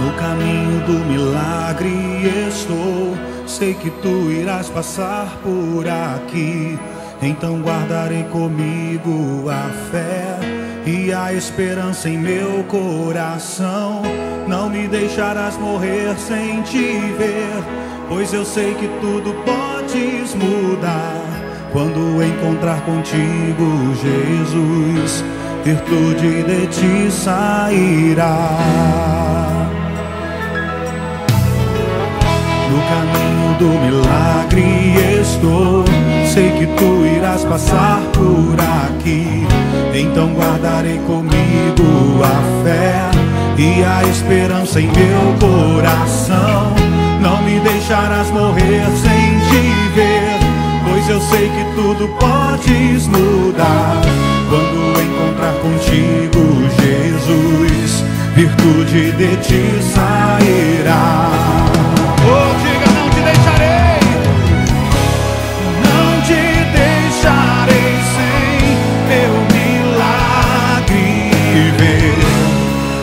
No caminho do milagre estou, sei que tu irás passar por aqui. Então guardarei comigo a fé e a esperança em meu coração. Não me deixarás morrer sem te ver, pois eu sei que tudo podes mudar. Quando encontrar contigo, Jesus, virtude de ti sairá. No caminho do milagre estou, sei que tu irás passar por aqui. Então guardarei comigo a fé e a esperança em meu coração. Não me deixarás morrer sem te ver, pois eu sei que tudo podes mudar. Quando encontrar contigo, Jesus, virtude de ti sairá. Oh, diga, não te deixarei, não te deixarei sem meu milagre ver.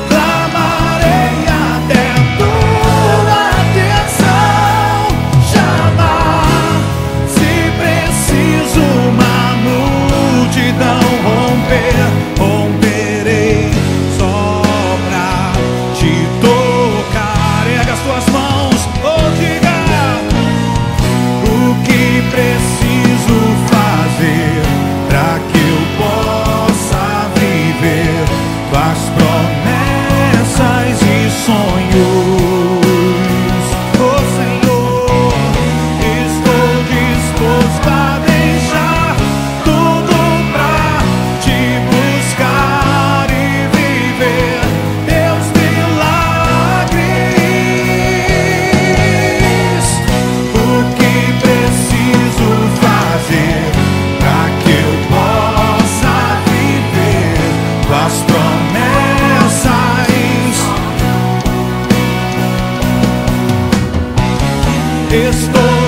Clamarei até tua atenção chamar, se preciso uma multidão romperei só pra te tocar. Erga as tuas mãos, diga o que preciso fazer pra que eu possa viver tuas promessas e sonhos. Oh Senhor, estou disposto a deixar tudo pra te buscar e viver teus milagres. O que preciso fazer pra que eu possa viver tuas promessas? Estou